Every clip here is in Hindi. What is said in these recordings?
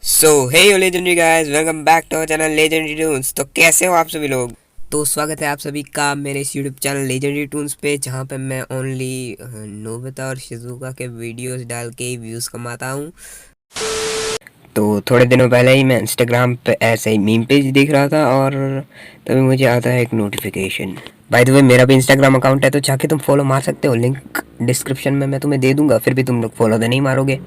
So hey legendary guys, welcome back to our channel legendary toons. तो कैसे हो आप सभी लोग। तो स्वागत है आप सभी का मेरे इस यूट्यूब चैनल लेजेंडरी टून्स पे, जहाँ पे मैं ओनली नोबिता और शिजुका के वीडियोस डाल के व्यूज़ कमाता हूँ। तो थोड़े दिनों पहले ही मैं इंस्टाग्राम पे ऐसे ही मीम पेज देख रहा था और तभी मुझे आता है एक नोटिफिकेशन। बाय द वे मेरा भी इंस्टाग्राम अकाउंट है, तो जाके तुम फॉलो मार सकते हो, लिंक डिस्क्रिप्शन में मैं तुम्हें दे दूंगा। फिर भी तुम लोग फॉलो तो नहीं मारोगे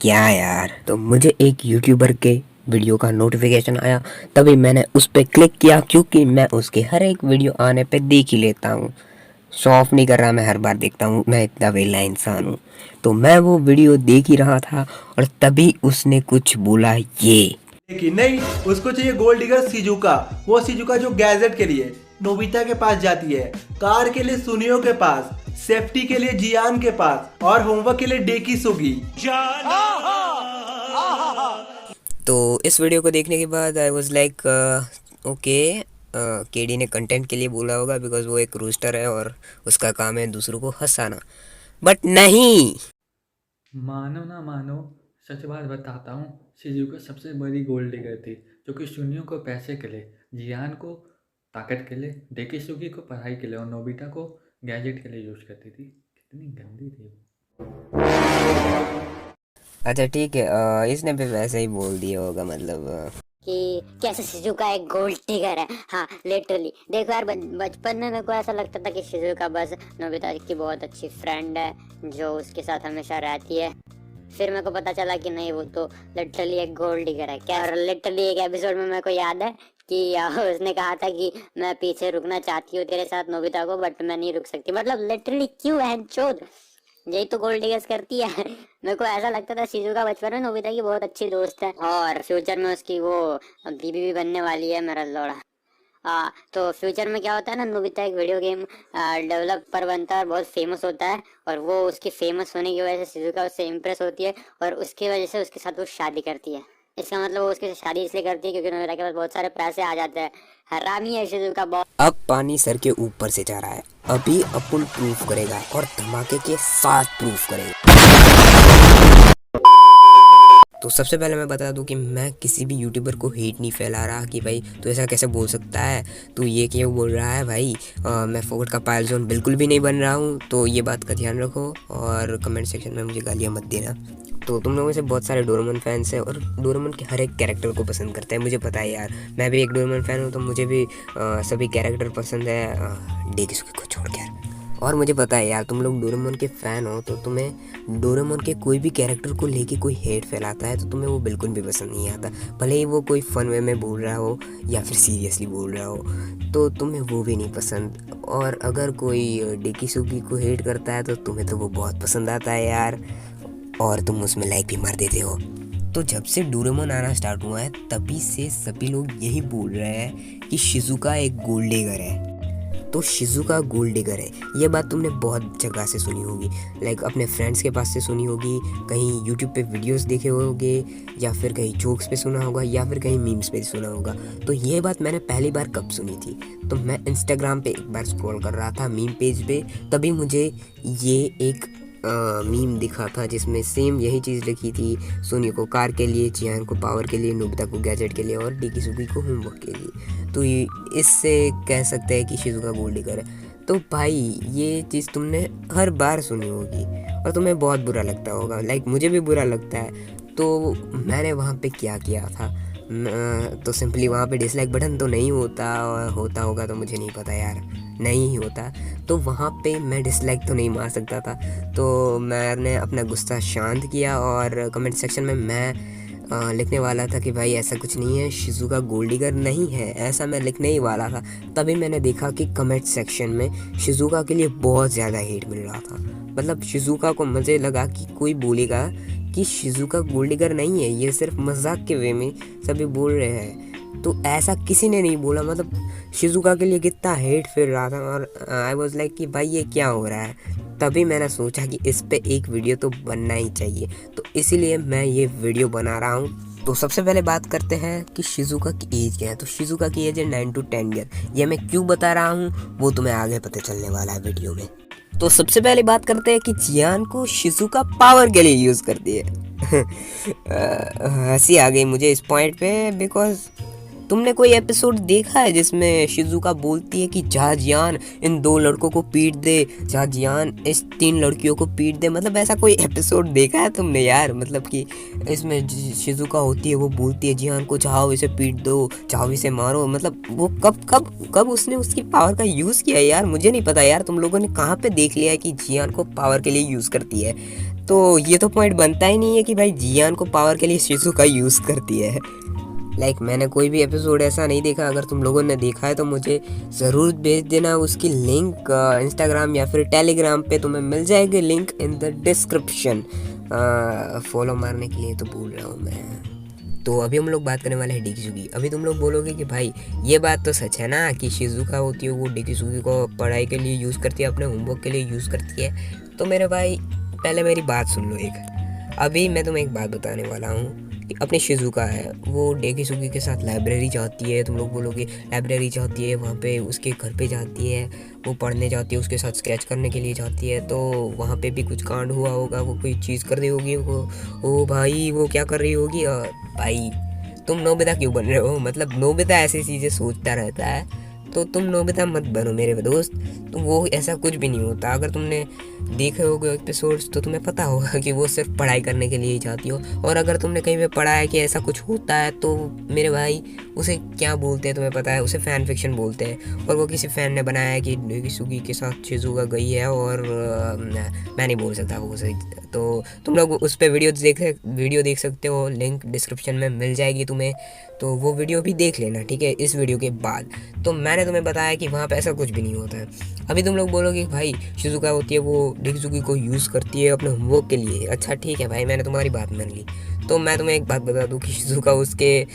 क्या यार। तो मुझे एक यूट्यूबर के वीडियो का नोटिफिकेशन आया, तभी मैंने उस पर क्लिक किया, क्योंकि मैं उसके हर एक वीडियो आने पे देख ही लेता हूँ। शो ऑफ नहीं कर रहा, मैं हर बार देखता हूँ, मैं इतना वेला इंसान हूँ। तो मैं वो वीडियो देख ही रहा था और तभी उसने कुछ बोला ये। लेकिन नहीं, उसको चाहिए गोल्ड डिगर सिजुका। वो सिजुका जो गैजेट के लिए नोबिता के पास जाती है, कार के लिए सुनियो के पास, सेफ्टी के लिए जियान के पास और होमवर्क के लिए डेकी सुगी। तो इस वीडियो को देखने के बाद I was like okay, KD ने कंटेंट के लिए बोला होगा, बिकॉज वो एक रूस्टर है और उसका काम है दूसरों को हंसाना। बट नहीं, मानो ना मानो, सच बात बताता हूँ। शिजुका सबसे बड़ी गोल्ड डिगर थी, जो कि सुनियो को पैसे के लिए, जियान को ताकत के लिए, डेकिसुगी को पढ़ाई के लिए और नोबिता को गैजेट के लिए यूज करती थी। कितनी गंदी थी वो। अच्छा ठीक है, इसने भी वैसे ही बोल दिया होगा, मतलब कि कैसे शिजुका एक गोल्ड डिगर है। हाँ लिटरली देखो यार, बचपन में मेरे को ऐसा लगता था कि शिजुका बस नोबिता की बहुत अच्छी फ्रेंड है जो उसके साथ हमेशा रहती है। फिर मेरे को पता चला कि नहीं, वो तो लिटरली एक गोल्ड डिगर है क्या। और लिटरली एक एपिसोड में मेरे को याद है कि उसने कहा था कि मैं पीछे रुकना चाहती हूँ तेरे साथ नोबिता को, बट मैं नहीं रुक सकती। मतलब लिटरली क्यों है चोद, यही तो गोल्ड डिगर्स करती है। मेरे को ऐसा लगता था शिजुका बचपन में नोबिता की बहुत अच्छी दोस्त है और फ्यूचर में उसकी वो बीबी भी बनने वाली है, मेरा लोड़ा। तो फ्यूचर में क्या होता है ना, नोबिता एक वीडियो गेम डेवलपर बनता है और बहुत फेमस होता है, और वो उसकी फेमस होने की वजह से शिजुका उससे इम्प्रेस होती है और उसकी वजह से उसके साथ वो शादी करती है। इसका मतलब वो उसके शादी इसलिए करती है क्योंकि नोबिता के पास बहुत सारे पैसे आ जाते हैं। हरामी है शिजुका बहुत। अब पानी सर के ऊपर से जा रहा है, अभी अपन प्रूफ करेगा और धमाके के साथ प्रूफ करेगा। तो सबसे पहले मैं बता दूं कि मैं किसी भी यूट्यूबर को हेट नहीं फैला रहा कि भाई तू ऐसा कैसे बोल सकता है, तू ये क्यों बोल रहा है भाई। मैं फोकट का पायल जोन बिल्कुल भी नहीं बन रहा हूँ, तो ये बात का ध्यान रखो और कमेंट सेक्शन में मुझे गालियाँ मत देना। तो तुम लोगों में से बहुत सारे डोरेमोन फैंस हैं और डोरेमोन के हर एक कैरेक्टर को पसंद करते हैं, मुझे पता है यार। मैं भी एक डोरेमोन फ़ैन हूँ, तो मुझे भी सभी कैरेक्टर पसंद है, डेकिसुगी को छोड़ कर। और मुझे पता है यार, तुम लोग डोरेमोन के फ़ैन हो, तो तुम्हें डोरेमोन के कोई भी कैरेक्टर को लेके कोई हेट फैलाता है तो तुम्हें वो बिल्कुल भी पसंद नहीं आता, भले ही वो कोई फ़न वे में बोल रहा हो या फिर सीरियसली बोल रहा हो, तो तुम्हें वो भी नहीं पसंद। और अगर कोई डेकिसुगी को हेट करता है तो तुम्हें तो वो बहुत पसंद आता है यार, और तुम उसमें लाइक भी मार देते हो। तो जब से डोरेमोन आना स्टार्ट हुआ है तभी से सभी लोग यही बोल रहे हैं कि शिजुका एक गोल्ड डिगर है। तो शिजुका गोल्ड डिगर है, ये बात तुमने बहुत जगह से सुनी होगी, लाइक अपने फ्रेंड्स के पास से सुनी होगी, कहीं यूट्यूब पे वीडियोस देखे होंगे, या फिर कहीं जोक्स पे सुना होगा, या फिर कहीं मीम्स पे सुना होगा। तो ये बात मैंने पहली बार कब सुनी थी, तो मैं इंस्टाग्राम पे एक बार स्क्रॉल कर रहा था मीम पेज पे, तभी मुझे ये एक मीम दिखा था जिसमें सेम यही चीज़ लिखी थी, सोनी को कार के लिए, जियान को पावर के लिए, नोबिता को गैजेट के लिए और डेकिसुगी को होमवर्क के लिए। तो इससे कह सकते हैं कि शिजुका गोल्ड डिगर है। तो भाई ये चीज़ तुमने हर बार सुनी होगी और तुम्हें बहुत बुरा लगता होगा, लाइक मुझे भी बुरा लगता है। तो मैंने वहाँ पे क्या किया था, तो सिंपली वहाँ पे डिसलाइक बटन तो नहीं होता, होता होगा तो मुझे नहीं पता यार, नहीं ही होता, तो वहाँ पे मैं डिसलाइक तो नहीं मार सकता था। तो मैंने अपना गुस्सा शांत किया और कमेंट सेक्शन में मैं लिखने वाला था कि भाई ऐसा कुछ नहीं है, शिजुका गोल्ड डिगर नहीं है, ऐसा मैं लिखने ही वाला था। तभी मैंने देखा कि कमेंट सेक्शन में शिजुका के लिए बहुत ज़्यादा हेट मिल रहा था। मतलब शिजुका को मुझे लगा कि कोई बोलेगा कि शिजुका गोल्ड डिगर नहीं है, ये सिर्फ मजाक के वे में सभी बोल रहे हैं, तो ऐसा किसी ने नहीं बोला। मतलब शिजुका के लिए कितना हेट फिर रहा था और आई वाज लाइक कि भाई ये क्या हो रहा है। तभी मैंने सोचा कि इस पे एक वीडियो तो बनना ही चाहिए, तो इसीलिए मैं ये वीडियो बना रहा हूँ। तो सबसे पहले बात करते हैं कि शिजुका की एज क्या है। तो शिजुका की एज है 9 to 10 ईयर। ये मैं क्यों बता रहा हूँ वो तुम्हें आगे पता चलने वाला है वीडियो में। तो सबसे पहले बात करते हैं कि जियान को शिजुका पावर के लिए यूज़ करती है। हंसी आ गई मुझे इस पॉइंट पे, बिकॉज तुमने कोई एपिसोड देखा है जिसमें शिजुका बोलती है कि जा जियान इन 2 लड़कों को पीट दे, जा जियान इस 3 लड़कियों को पीट दे? मतलब ऐसा कोई एपिसोड देखा है तुमने यार? मतलब कि इसमें शिजुका होती है, वो बोलती है जियान को चाहो इसे पीट दो, चाहो इसे मारो। मतलब वो कब कब कब उसने उसकी पावर का यूज़ किया है यार? मुझे नहीं पता यार, तुम लोगों ने कहाँ पे देख लिया है कि जियान को पावर के लिए यूज़ करती है? तो ये तो पॉइंट बनता ही नहीं है कि भाई जियान को पावर के लिए शिजुका यूज़ करती है। मैंने कोई भी एपिसोड ऐसा नहीं देखा। अगर तुम लोगों ने देखा है तो मुझे ज़रूर भेज देना। उसकी लिंक इंस्टाग्राम या फिर टेलीग्राम पे तुम्हें मिल जाएगी, link in the description. Follow मारने के लिए तो भूल रहा हूँ मैं। तो अभी हम लोग बात करने वाले हैं डेकिसुगी। अभी तुम लोग बोलोगे कि भाई ये बात तो सच है ना कि शिजुका होती है वो डेकिसुगी को पढ़ाई के लिए यूज़ करती है, अपने होमवर्क के लिए यूज़ करती है। तो मेरे भाई पहले मेरी बात सुन लो एक। अभी मैं तुम्हें एक बात बताने वाला हूँ। अपनी शिजुका है वो डेकिसुगी के साथ लाइब्रेरी जाती है। तुम लोग बोलोगे लाइब्रेरी जाती है, वहाँ पे उसके घर पे जाती है, वो पढ़ने जाती है, उसके साथ स्केच करने के लिए जाती है। तो वहाँ पे भी कुछ कांड हुआ होगा, वो कोई चीज़ कर रही होगी वो। ओ भाई वो क्या कर रही होगी? भाई तुम नोबिता क्यों बन रहे हो? मतलब नोबिता ऐसी चीज़ें सोचता रहता है, तो तुम नोबिता मत बनो मेरे दोस्त। तो वो ऐसा कुछ भी नहीं होता। अगर तुमने देखे होगे एपिसोड्स तो तुम्हें पता होगा कि वो सिर्फ पढ़ाई करने के लिए ही जाती हो। और अगर तुमने कहीं पे पढ़ा है कि ऐसा कुछ होता है तो मेरे भाई उसे क्या बोलते हैं तुम्हें पता है? उसे फ़ैन फिक्शन बोलते हैं। और वो किसी फ़ैन ने बनाया है कि डेकिसुगी के साथ शिजुका गई है, और मैं नहीं बोल सकता वो उसे। तो तुम लोग उस पर वीडियो देख सकते हो, लिंक डिस्क्रिप्शन में मिल जाएगी तुम्हें। तो वो वीडियो भी देख लेना, ठीक है, इस वीडियो के बाद। तो मैंने तुम्हें बताया कि वहाँ पे ऐसा कुछ भी नहीं होता है। अभी तुम लोग बोलोगे भाई शिजुका होती है वो डेकिसुगी को यूज़ करती है अपने होमवर्क के लिए। अच्छा ठीक है भाई, मैंने तुम्हारी बात मान ली। तो मैं तुम्हें एक बात बता दूँ कि शिजुका उसके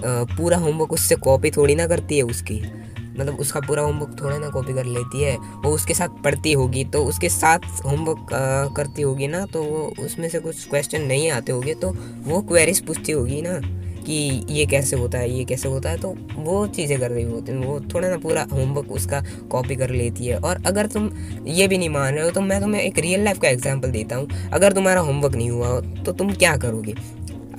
पूरा होमवर्क उससे कॉपी थोड़ी ना करती है उसकी। मतलब उसका पूरा होमवर्क थोड़ा ना कॉपी कर लेती है, वो उसके साथ पढ़ती होगी तो उसके साथ होमवर्क करती होगी ना। तो वो उसमें से कुछ क्वेश्चन नहीं आते होंगे तो वो क्वेरीज पूछती होगी ना कि ये कैसे होता है, ये कैसे होता है। तो वो चीज़ें कर रही होती हैं, वो थोड़ा ना पूरा होमवर्क उसका कॉपी कर लेती है। और अगर तुम ये भी नहीं मान रहे हो तो मैं तुम्हें एक रियल लाइफ का एग्जांपल देता हूँ। अगर तुम्हारा होमवर्क नहीं हुआ हो तो तुम क्या करोगे?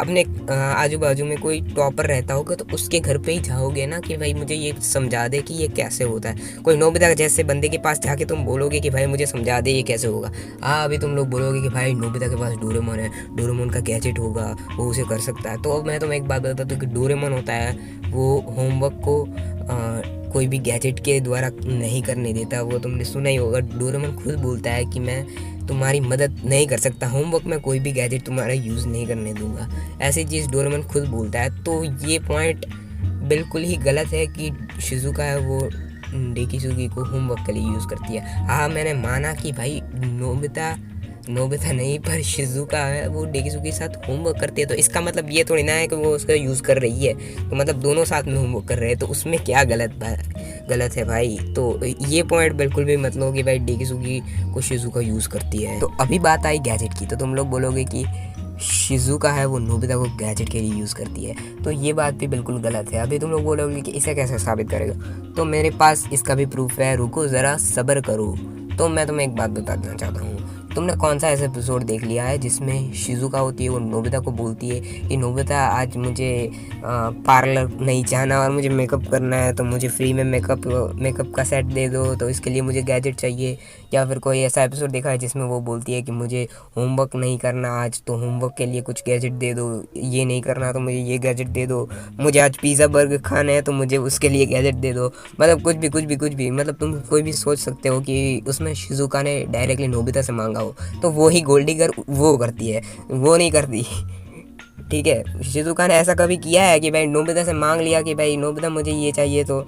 अपने आजू बाजू में कोई टॉपर रहता होगा तो उसके घर पे ही जाओगे ना कि भाई मुझे ये समझा दे कि ये कैसे होता है। कोई नोबिता जैसे बंदे के पास जाके तुम बोलोगे कि भाई मुझे समझा दे ये कैसे होगा। अभी तुम लोग बोलोगे कि भाई नोबिता के पास डोरेमोन है, डोरेमोन का गैजेट होगा, वो उसे कर सकता है। तो अब मैं तुम्हें एक बात बताता हूँ कि डोरेमोन होता है वो होमवर्क को कोई भी गैजेट के द्वारा नहीं करने देता। वो तुमने सुना ही होगा, डोरेमोन खुद बोलता है कि मैं तुम्हारी मदद नहीं कर सकता, होमवर्क में कोई भी गैजेट तुम्हारा यूज़ नहीं करने दूंगा। ऐसी चीज़ डोरेमोन खुद बोलता है। तो ये पॉइंट बिल्कुल ही गलत है कि शिजुका है वो डेकिसुगी को होमवर्क के लिए यूज़ करती है। हाँ मैंने माना कि भाई नोबिता नहीं पर शिजुका है वो डेकिसुगी के साथ होमवर्क करती है। तो इसका मतलब ये थोड़ी ना है कि वो उसका यूज़ कर रही है। तो मतलब दोनों साथ में होमवर्क कर रहे हैं, तो उसमें क्या गलत है भाई? तो ये पॉइंट बिल्कुल भी मत लो कि भाई डेकिसुगी को शिजुका यूज़ करती है। तो अभी बात आई गैजेट की। तो तुम लोग बोलोगे कि शिजुका है वो नोबिता को गैजेट के लिए यूज़ करती है, तो ये बात भी बिल्कुल गलत है। अभी तुम लोग बोलोगे कि इसे कैसे साबित करेगा? तो मेरे पास इसका भी प्रूफ है, रुको ज़रा सब्र करो। तो मैं तुम्हें एक बात बताना चाहता हूँ। तुमने कौन सा ऐसा एपिसोड देख लिया है जिसमें शिजुका होती है वो नोबिता को बोलती है कि नोबिता आज मुझे पार्लर नहीं जाना और मुझे मेकअप करना है, तो मुझे फ्री में मेकअप का सेट दे दो, तो इसके लिए मुझे गैजेट चाहिए। या फिर कोई ऐसा एपिसोड देखा है जिसमें वो बोलती है कि मुझे होमवर्क नहीं करना आज, तो होमवर्क के लिए कुछ गैजेट दे दो, ये नहीं करना तो मुझे ये गैजेट दे दो, मुझे आज पिज़्ज़ा बर्गर खाना है तो मुझे उसके लिए गैजेट दे दो। मतलब कुछ भी मतलब तुम कोई भी सोच सकते हो कि उसमें शिजुका ने डायरेक्टली नोबिता से मांगा हो। तो वो ही गोल्ड डिगर वो करती है, वो नहीं करती। ठीक है, शिजुका ने ऐसा कभी किया है कि भाई नोबिता से मांग लिया कि भाई नोबिता मुझे ये चाहिए तो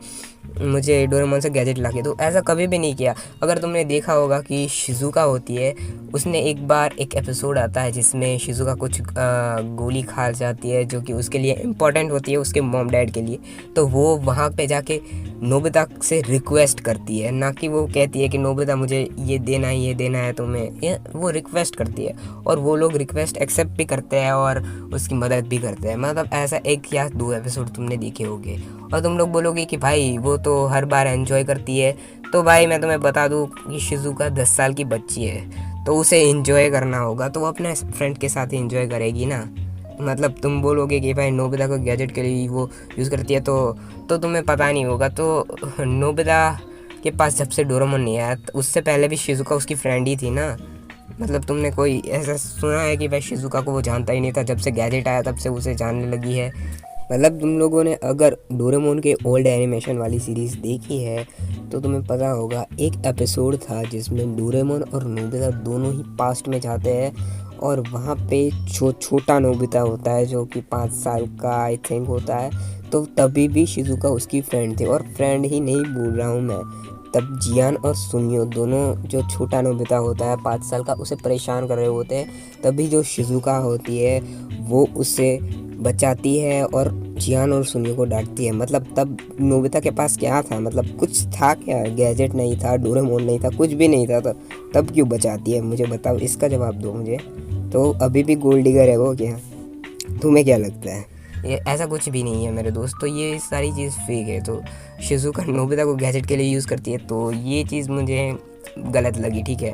मुझे डोरेमोन से गैजेट ला के दो? ऐसा कभी भी नहीं किया। अगर तुमने देखा होगा कि शिजुका होती है, उसने एक बार एक एपिसोड आता है जिसमें शिजुका कुछ गोली खा जाती है जो कि उसके लिए इम्पोर्टेंट होती है, उसके मॉम डैड के लिए। तो वो वहाँ पे जाके नोबिता से रिक्वेस्ट करती है, ना कि वो कहती है कि नोबिता मुझे ये देना है तुम्हें। वो रिक्वेस्ट करती है और वो लोग रिक्वेस्ट एक्सेप्ट भी करते हैं और उसकी मदद भी करते हैं। मतलब ऐसा 1 या 2 एपिसोड तुमने देखे होंगे। और तुम लोग बोलोगे कि भाई वो तो हर बार एंजॉय करती है, तो भाई मैं तुम्हें बता दूँ कि शिजुका 10 साल की बच्ची है, तो उसे एंजॉय करना होगा तो वो अपने फ्रेंड के साथ ही एंजॉय करेगी ना। मतलब तुम बोलोगे कि भाई नोबिता को गैजेट के लिए वो यूज़ करती है, तो तुम्हें पता नहीं होगा। तो नोबिता के पास जब से डोरेमोन नहीं आया, उससे पहले भी शिजुका उसकी फ्रेंड ही थी ना। मतलब तुमने कोई ऐसा सुना है कि भाई शिजुका को वो जानता ही नहीं था, जब से गैजेट आया तब से उसे जानने लगी है। मतलब तुम लोगों ने अगर डोरेमोन के ओल्ड एनिमेशन वाली सीरीज़ देखी है तो तुम्हें पता होगा, एक एपिसोड था जिसमें डोरेमोन और नोबिता दोनों ही पास्ट में जाते हैं और वहाँ पे छोटा नोबिता होता है जो कि 5 साल का आई थिंक होता है। तो तभी भी शिजुका उसकी फ्रेंड थी, और फ्रेंड ही नहीं बोल रहा हूँ मैं, तब जियान और सुनियो दोनों, जो छोटा नोबिता होता है 5 साल का, उसे परेशान कर रहे होते हैं। तभी जो शिजुका होती है वो उसे बचाती है और जियान और सुनियो को डांटती है। मतलब तब नोबिता के पास क्या था, मतलब कुछ था क्या? गैजेट नहीं था, डोरेमोन नहीं था, कुछ भी नहीं था, तो तब क्यों बचाती है? मुझे बताओ, इसका जवाब दो मुझे। तो अभी भी गोल्ड डिगर है वो क्या? तुम्हें क्या लगता है? ये ऐसा कुछ भी नहीं है मेरे दोस्त, तो ये सारी चीज़ फेक है। तो शिजुका नोबिता को गैजेट के लिए यूज़ करती है, तो ये चीज़ मुझे गलत लगी, ठीक है।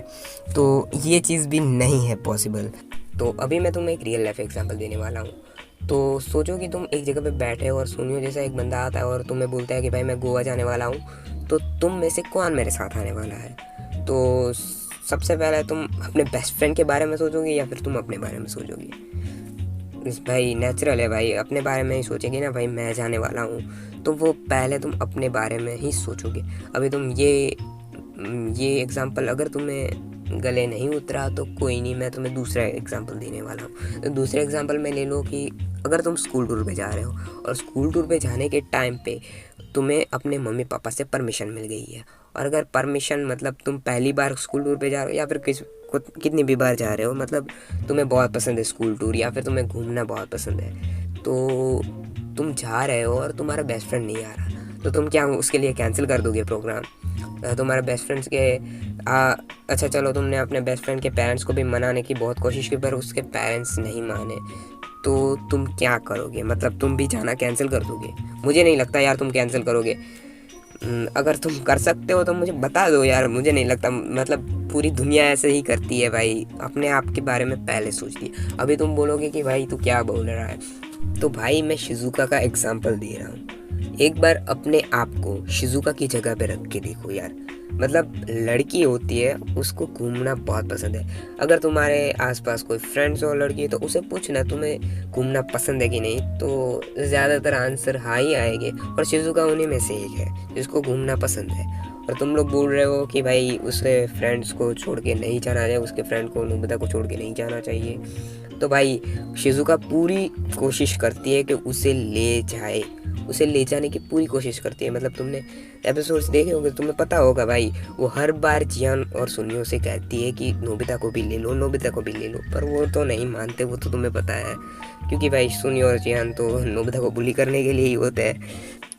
तो ये चीज़ भी नहीं है पॉसिबल। तो अभी मैं तुम्हें एक रियल लाइफ एग्जांपल देने वाला हूँ। तो सोचो कि तुम एक जगह पे बैठे हो और सुनियो जैसा एक बंदा आता है और तुम्हें बोलता है कि भाई मैं गोवा जाने वाला हूँ, तो तुम में से कौन मेरे साथ आने वाला है? तो सबसे पहले तुम अपने बेस्ट फ्रेंड के बारे में सोचोगे या फिर तुम अपने बारे में सोचोगे? भाई नेचुरल है भाई, अपने बारे में ही सोचेगी ना, भाई मैं जाने वाला हूँ, तो वो पहले तुम अपने बारे में ही सोचोगे। अभी तुम ये एग्जांपल अगर तुम्हें गले नहीं उतरा तो कोई नहीं, मैं तुम्हें दूसरा एग्जांपल देने वाला हूँ। तो दूसरे एग्जांपल में ले लो कि अगर तुम स्कूल टूर पे जा रहे हो और स्कूल टूर पे जाने के टाइम पे तुम्हें अपने मम्मी पापा से परमिशन मिल गई है, और अगर परमिशन मतलब तुम पहली बार स्कूल टूर पे जा रहे हो या फिर कितनी भी बार जा रहे हो, मतलब तुम्हें बहुत पसंद है स्कूल टूर या फिर तुम्हें घूमना बहुत पसंद है, तो तुम जा रहे हो और तुम्हारा बेस्ट फ्रेंड नहीं आ रहा, तो तुम क्या उसके लिए कैंसिल कर दोगे प्रोग्राम? तुम्हारे बेस्ट फ्रेंड्स के अच्छा चलो, तुमने अपने बेस्ट फ्रेंड के पेरेंट्स को भी मनाने की बहुत कोशिश की पर उसके पेरेंट्स नहीं माने, तो तुम क्या करोगे? मतलब तुम भी जाना कैंसिल कर दोगे? मुझे नहीं लगता यार तुम कैंसिल करोगे। अगर तुम कर सकते हो तो मुझे बता दो यार, मुझे नहीं लगता। मतलब पूरी दुनिया ऐसे ही करती है भाई, अपने आप के बारे में पहले सोचती है। अभी तुम बोलोगे कि भाई तू क्या बोल रहा है, तो भाई मैं शिजुका का एग्जाम्पल दे रहा हूँ। एक बार अपने आप को शिजुका की जगह पे रख के देखो यार। मतलब लड़की होती है, उसको घूमना बहुत पसंद है। अगर तुम्हारे आसपास कोई फ्रेंड्स हो लड़की है तो उसे पूछना तुम्हें घूमना पसंद है कि नहीं, तो ज़्यादातर आंसर हाँ ही आएंगे, और शिजुका उन्हीं में से एक है जिसको घूमना पसंद है। और तुम लोग बोल रहे हो कि भाई उसे फ्रेंड्स को छोड़ के नहीं जाना चाहिए, उसके फ्रेंड को नोबिता को छोड़ के नहीं जाना चाहिए। तो भाई शिजुका पूरी कोशिश करती है कि उसे ले जाने की पूरी कोशिश करती है। मतलब तुमने एपिसोड्स देखे होंगे, तुम्हें पता होगा भाई, वो हर बार जियान और सुनियो से कहती है कि नोबिता को भी ले लो, नोबिता को भी ले लो, पर वो तो नहीं मानते, वो तो तुम्हें पता है, क्योंकि भाई सुनियो और जियान तो नोबिता को बुली करने के लिए ही होते हैं।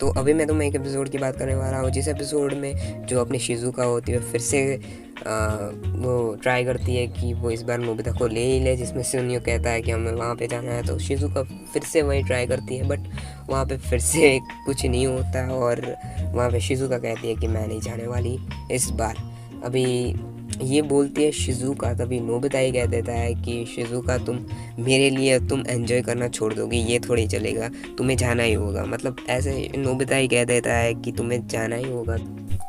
तो अभी मैं तुम्हें एक एपिसोड की बात करने वाला हूँ, जिस एपिसोड में जो अपनी शिजुका होती है फिर से वो ट्राई करती है कि वो इस बार नोबिता को ले ही ले, जिसमें सुनियो कहता है कि हमें वहाँ पे जाना है, तो शिजुका फिर से वही ट्राई करती है, बट वहाँ पे फिर से कुछ नहीं होता और वहाँ पे शिजुका कहती है कि मैं नहीं जाने वाली इस बार। अभी ये बोलती है शिजुका, तभी नोबिता ही कह देता है कि शिजुका तुम मेरे लिए तुम एंजॉय करना छोड़ दोगी, ये थोड़ी चलेगा, तुम्हें जाना ही होगा। मतलब ऐसे नोबिता ही कह देता है कि तुम्हें जाना ही होगा।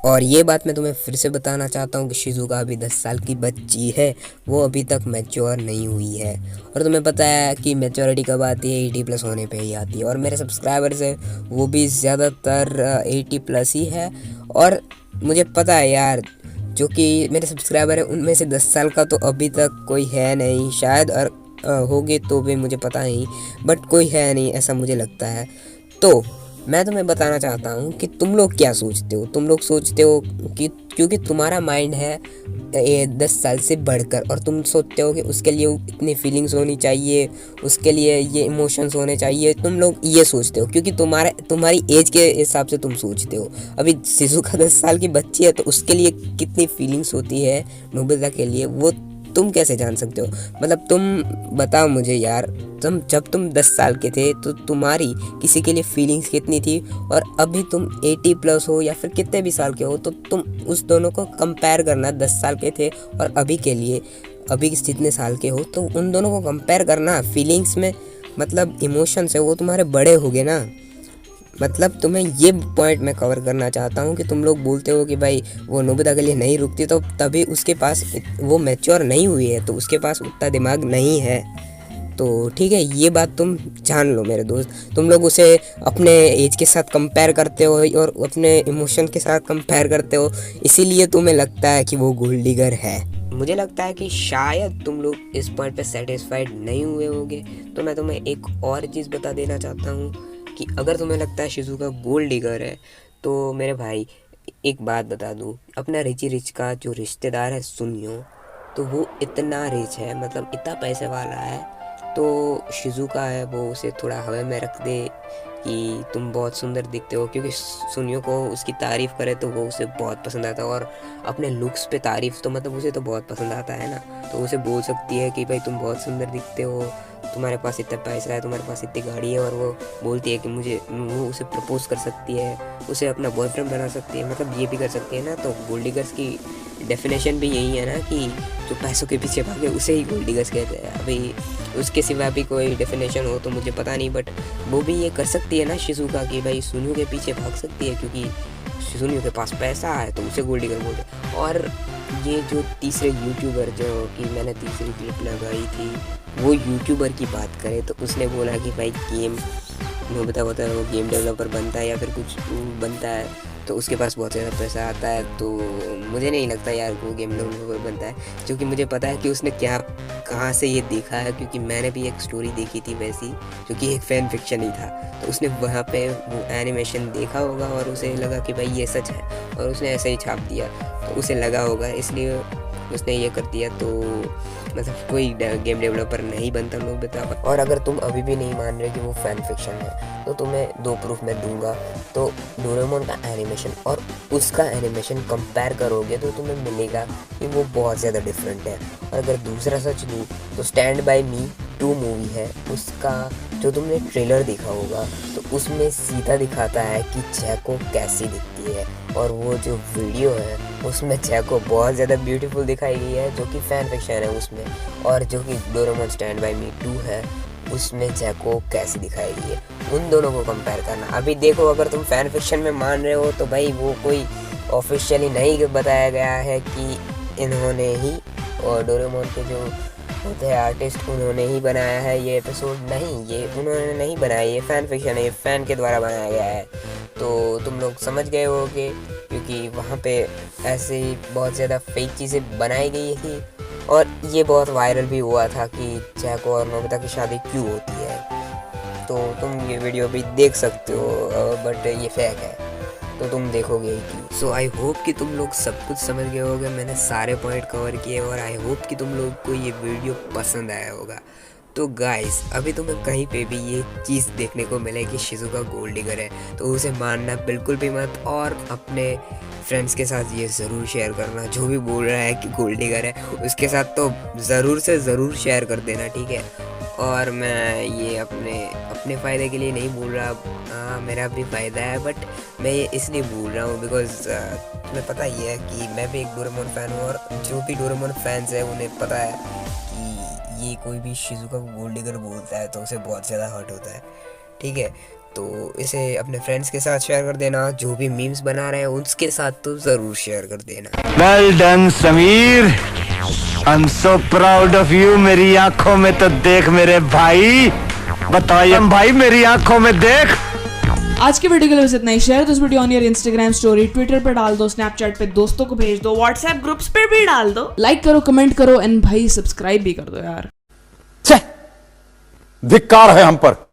और ये बात मैं तुम्हें फिर से बताना चाहता हूँ कि शिजुका अभी 10 साल की बच्ची है, वो अभी तक मैच्योर नहीं हुई है। और तुम्हें पता है कि मैच्योरिटी कब आती है? 80+ होने पे ही आती है। और मेरे सब्सक्राइबर्स हैं वो भी ज़्यादातर 80+ ही है। और मुझे पता है यार, जो कि मेरे सब्सक्राइबर है उनमें से 10 साल का तो अभी तक कोई है नहीं शायद, और होगे तो भी मुझे पता नहीं, बट कोई है नहीं ऐसा मुझे लगता है। तो मैं तुम्हें बताना चाहता हूँ कि तुम लोग क्या सोचते हो। तुम लोग सोचते हो कि क्योंकि तुम्हारा माइंड है 10 साल से बढ़कर, और तुम सोचते हो कि उसके लिए इतनी फीलिंग्स होनी चाहिए, उसके लिए ये इमोशंस होने चाहिए। तुम लोग ये सोचते हो क्योंकि तुम्हारी एज के हिसाब से तुम सोचते हो। अभी शिजुका 10 साल की बच्ची है, तो उसके लिए कितनी फीलिंग्स होती है नोबिता के लिए, वो तुम कैसे जान सकते हो? मतलब तुम बताओ मुझे यार, जब तुम 10 साल के थे तो तुम्हारी किसी के लिए फीलिंग्स कितनी थी, और अभी तुम 80 प्लस हो या फिर कितने भी साल के हो, तो तुम उस दोनों को कंपेयर करना, 10 साल के थे और अभी के लिए, अभी जितने साल के हो, तो उन दोनों को कंपेयर करना फीलिंग्स में, मतलब इमोशंस है वो तुम्हारे बड़े हो गए ना। मतलब तुम्हें ये पॉइंट मैं कवर करना चाहता हूँ कि तुम लोग बोलते हो कि भाई वो नोबिता के लिए नहीं रुकती, तो तभी उसके पास वो मैच्योर नहीं हुई है, तो उसके पास उतना दिमाग नहीं है। तो ठीक है, ये बात तुम जान लो मेरे दोस्त। तुम लोग उसे अपने एज के साथ कंपेयर करते हो और अपने इमोशन के साथ कंपेयर करते हो, इसीलिए तुम्हें लगता है कि वो गोल्ड डिगर है। मुझे लगता है कि शायद तुम लोग इस पॉइंट पे सेटिस्फाइड नहीं हुए होंगे, तो मैं तुम्हें एक और चीज़ बता देना चाहता हूँ कि अगर तुम्हें लगता है शिजुका गोल्ड डिगर है, तो मेरे भाई एक बात बता दूँ, अपना रिची रिच का जो रिश्तेदार है सुनियो, तो वो इतना रिच है, मतलब इतना पैसे वाला है, तो शिजुका है वो उसे थोड़ा हवा में रख दे कि तुम बहुत सुंदर दिखते हो, क्योंकि सुनियो को उसकी तारीफ़ करे तो वो उसे बहुत पसंद आता है, और अपने लुक्स पे तारीफ़ तो मतलब उसे तो बहुत पसंद आता है ना, तो उसे बोल सकती है कि भाई तुम बहुत सुंदर दिखते हो, तुम्हारे पास इतना पैसा है, तुम्हारे पास इतनी गाड़ी है, और वो बोलती है कि वो उसे प्रपोज कर सकती है, उसे अपना बॉयफ्रेंड बना सकती है, मतलब ये भी कर सकती है ना। तो गोल्ड डिगर्स की डेफिनेशन भी यही है ना कि जो पैसों के पीछे भागे उसे ही गोल्ड डिगर्स कहते हैं। अभी उसके सिवा भी कोई डेफिनेशन हो तो मुझे पता नहीं, बट वो भी ये कर सकती है ना शिजुका की भाई सुनियो के पीछे भाग सकती है, क्योंकि सुनियो के पास पैसा है तो उसे गोल्ड डिगर बोलते हैं। और ये जो तीसरे यूट्यूबर जो कि मैंने तीसरी क्लिप लगाई थी, वो यूट्यूबर की बात करें तो उसने बोला कि भाई गेम नोबिता होता है, वो गेम डेवलपर बनता है या फिर कुछ बनता है तो उसके पास बहुत ज़्यादा पैसा आता है, तो मुझे नहीं लगता यार वो गेम डेवलपर बनता है, क्योंकि मुझे पता है कि उसने कहाँ से ये देखा है, क्योंकि मैंने भी एक स्टोरी देखी थी वैसी, जो कि एक फैन फिक्शन ही था, तो उसने वहाँ पे वो एनिमेशन देखा होगा और उसे लगा कि भाई ये सच है, और उसने ऐसे ही छाप दिया, तो उसे लगा होगा इसलिए उसने ये कर दिया। तो मतलब कोई गेम डेवलपर नहीं बनता नोबिता। और अगर तुम अभी भी नहीं मान रहे कि वो फैन फिक्शन है, तो तुम्हें 2 प्रूफ मैं दूंगा। तो डोरेमोन का एनिमेशन और उसका एनिमेशन कंपेयर करोगे तो तुम्हें मिलेगा कि वो बहुत ज़्यादा डिफरेंट है। और अगर दूसरा सच दूँ तो स्टैंड बाय मी 2 मूवी है, उसका जो तुमने ट्रेलर देखा होगा तो उसमें सीधा दिखाता है कि जैको कैसी दिखती है, और वो जो वीडियो है उसमें जैको बहुत ज़्यादा ब्यूटीफुल दिखाई गई है, जो कि फैन फिक्शन है उसमें, और जो कि डोरेमोन स्टैंड बाय मी 2 है उसमें जैको कैसी दिखाई गई है। उन दोनों को कंपेयर करना। अभी देखो, अगर तुम फैन फिक्शन में मान रहे हो तो भाई वो कोई ऑफिशियली नहीं बताया गया है कि इन्होंने ही, और डोरेमोन के जो होते हैं आर्टिस्ट उन्होंने ही बनाया है ये एपिसोड, नहीं, ये उन्होंने नहीं बनाया, ये फैन फिक्शन है, ये फ़ैन के द्वारा बनाया गया है। तो तुम लोग समझ गए होगे, क्योंकि वहाँ पे ऐसे ही बहुत ज़्यादा फेक चीज़ें बनाई गई थी, और ये बहुत वायरल भी हुआ था कि जैको और नोबिता की शादी क्यों होती है। तो तुम ये वीडियो भी देख सकते हो, बट ये फेक है तो तुम देखोगे ही क्यों। सो आई होप कि तुम लोग सब कुछ समझ गए होगे, मैंने सारे पॉइंट कवर किए, और आई होप कि तुम लोग को ये वीडियो पसंद आया होगा। तो गाइस, अभी तुम्हें कहीं पे भी ये चीज़ देखने को मिले कि शिजुका गोल्ड डिगर है तो उसे मानना बिल्कुल भी मत, और अपने फ्रेंड्स के साथ ये ज़रूर शेयर करना। जो भी बोल रहा है कि गोल्ड डिगर है उसके साथ तो ज़रूर से ज़रूर शेयर कर देना, ठीक है। और मैं ये अपने फ़ायदे के लिए नहीं बोल रहा, हाँ मेरा भी फ़ायदा है, बट मैं ये इसलिए बोल रहा हूँ बिकॉज तुम्हें पता ही है कि मैं भी एक डोरेमोन फ़ैन हूँ, और जो भी डोरेमोन फैंस है उन्हें पता है कि ये कोई भी शिजुका को गोल्ड डिगर बोलता है तो उसे बहुत ज़्यादा हर्ट होता है, ठीक है। तो इसे अपने फ्रेंड्स के साथ शेयर कर देना, जो भी मीम्स बना रहे हैं उसके साथ तो ज़रूर शेयर कर देना। Well done Sameer, I am so proud of you. मेरी आंखों में तो देख मेरे भाई, बताइए भाई मेरी आंखों में देख। आज के वीडियो के लिए बस इतना ही। Share this video on your Instagram story, Twitter पे डाल दो, स्नैपचैट पे दोस्तों को भेज दो, व्हाट्सएप ग्रुप्स पे भी डाल दो, लाइक करो, कमेंट करो, एंड भाई सब्सक्राइब भी कर दो यार। धिक्कार है हम पर।